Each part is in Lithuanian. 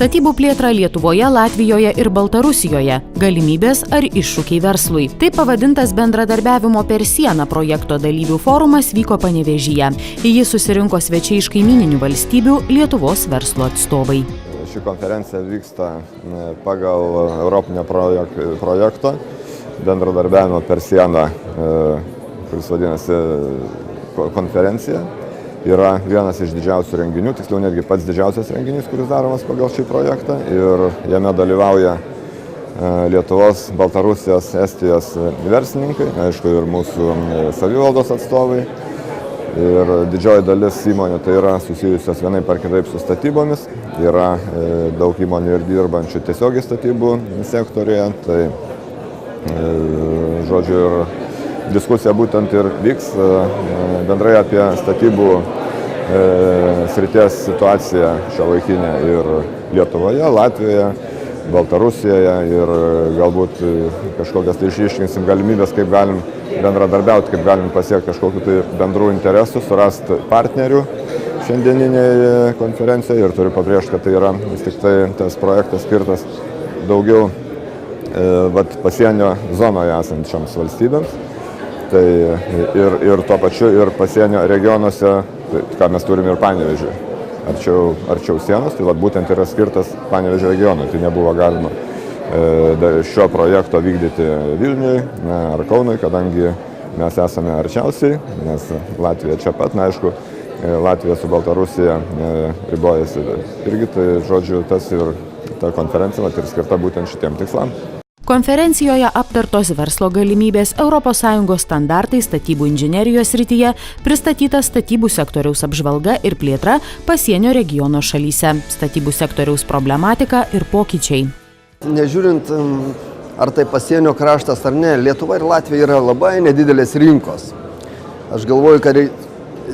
Statybų plėtra Lietuvoje, Latvijoje ir Baltarusijoje – galimybės ar iššūkiai verslui. Taip pavadintas bendradarbiavimo per sieną projekto dalyvių forumas vyko Panevėžyje. Į jį susirinko svečiai iš kaimyninių valstybių, Lietuvos verslo atstovai. Ši konferencija vyksta pagal Europinio projekto bendradarbiavimo per sieną, kuris vadinasi konferencija. Yra vienas iš didžiausių renginių, tiksliau netgi pats didžiausias renginys, kuris daromas pagal šį projektą. Ir jame dalyvauja Lietuvos, Baltarusijos, Estijos verslininkai, aišku, ir mūsų savivaldos atstovai. Ir didžioji dalis įmonių tai yra susijusios vienaip ar kitaip su statybomis. Yra daug įmonių ir dirbančių tiesiogiai statybų sektorėje. Tai, žodžiu, ir diskusija būtent ir vyks bendrai apie statybų srities situaciją šiuolaikinę ir Lietuvoje, Latvijoje, Baltarusijoje ir galbūt kažkokias tai išryškinsim galimybės, kaip galim bendradarbiauti, kaip galim pasiekti kažkokių tai bendrų interesų, surasti partnerių šiandieninėje konferencijoje ir turiu pabrėžti, kad tai yra vis tik tai tas projektas skirtas daugiau pasienio zonoje esančioms valstybėms. Tai ir tuo pačiu ir pasienio regionuose, ką mes turime ir Panevėžiui, arčiau sienos, tai būtent yra skirtas Panevėžio regionui. Tai nebuvo galima šio projekto vykdyti Vilniui ar Kaunui, kadangi mes esame arčiausiai, nes Latvija čia pat, aišku, Latvija su Baltarusija ribojasi irgi, tai žodžiu, tas ir ta konferencija ir skirta būtent šitiem tikslam. Konferencijoje aptartos verslo galimybės, ES standartai statybų inžinerijos srityje, pristatyta statybų sektoriaus apžvalga ir plėtra pasienio regiono šalyse, statybų sektoriaus problematika ir pokyčiai. Nežiūrint, ar tai pasienio kraštas ar ne, Lietuva ir Latvija yra labai nedidelės rinkos. Aš galvoju, kad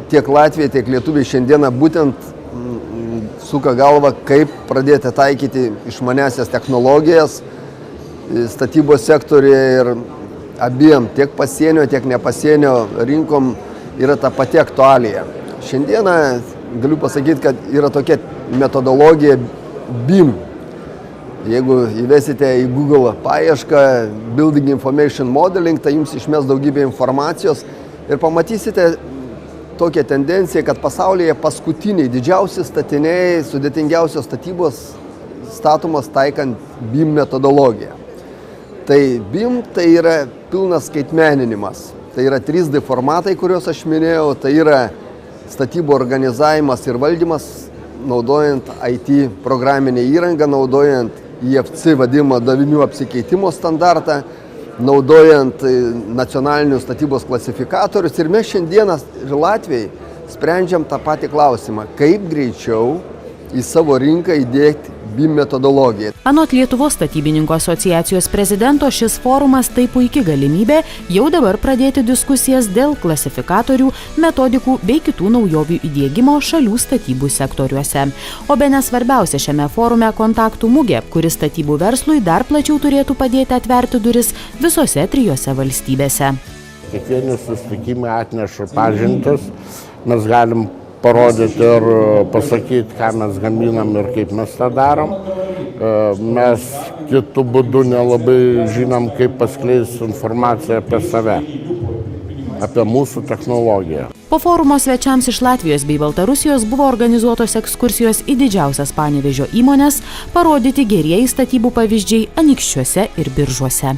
tiek Latvija, tiek Lietuviai šiandieną būtent suka galvą, kaip pradėti taikyti išmaniasias technologijas statybos sektoriuje ir abiem, tiek pasienio, tiek nepasienio rinkom yra ta pati aktualija. Šiandieną galiu pasakyti, kad yra tokia metodologija BIM. Jeigu įvesite į Google paiešką Building Information Modeling, tai jums išmes daugybę informacijos ir pamatysite tokią tendenciją, kad pasaulyje paskutiniai didžiausi statiniai, sudėtingiausios statybos statomos taikant BIM metodologiją. Tai BIM tai yra pilnas skaitmeninimas. Tai yra 3D formatai, kuriuos aš minėjau, tai yra statybų organizavimas ir valdymas, naudojant IT programinę įrangą, naudojant IFC vadimą davinių apsikeitimo standartą, naudojant nacionalinius statybos klasifikatorius. Ir mes šiandieną ir Latvijai sprendžiam tą patį klausimą, kaip greičiau į savo rinką įdėkti BIM metodologiją. Anot Lietuvos statybininkų asociacijos prezidento, šis forumas tai puiki galimybė jau dabar pradėti diskusijas dėl klasifikatorių, metodikų bei kitų naujovių įdiegimo šalių statybų sektoriuose. O bene svarbiausia šiame forume kontaktų mugė, kuris statybų verslui dar plačiau turėtų padėti atverti duris visose 3 valstybėse. Kiekvieni susitikimai atneša pažintis, mes galim parodyti ir pasakyti, ką mes gaminam ir kaip mes tą darom. Mes kitų būdų nelabai žinom, kaip paskleisti informaciją apie save, apie mūsų technologiją. Po forumo svečiams iš Latvijos bei Baltarusijos buvo organizuotos ekskursijos į didžiausias Panevėžio įmones, parodyti gerieji statybų pavyzdžiai Anykščiuose ir Biržuose.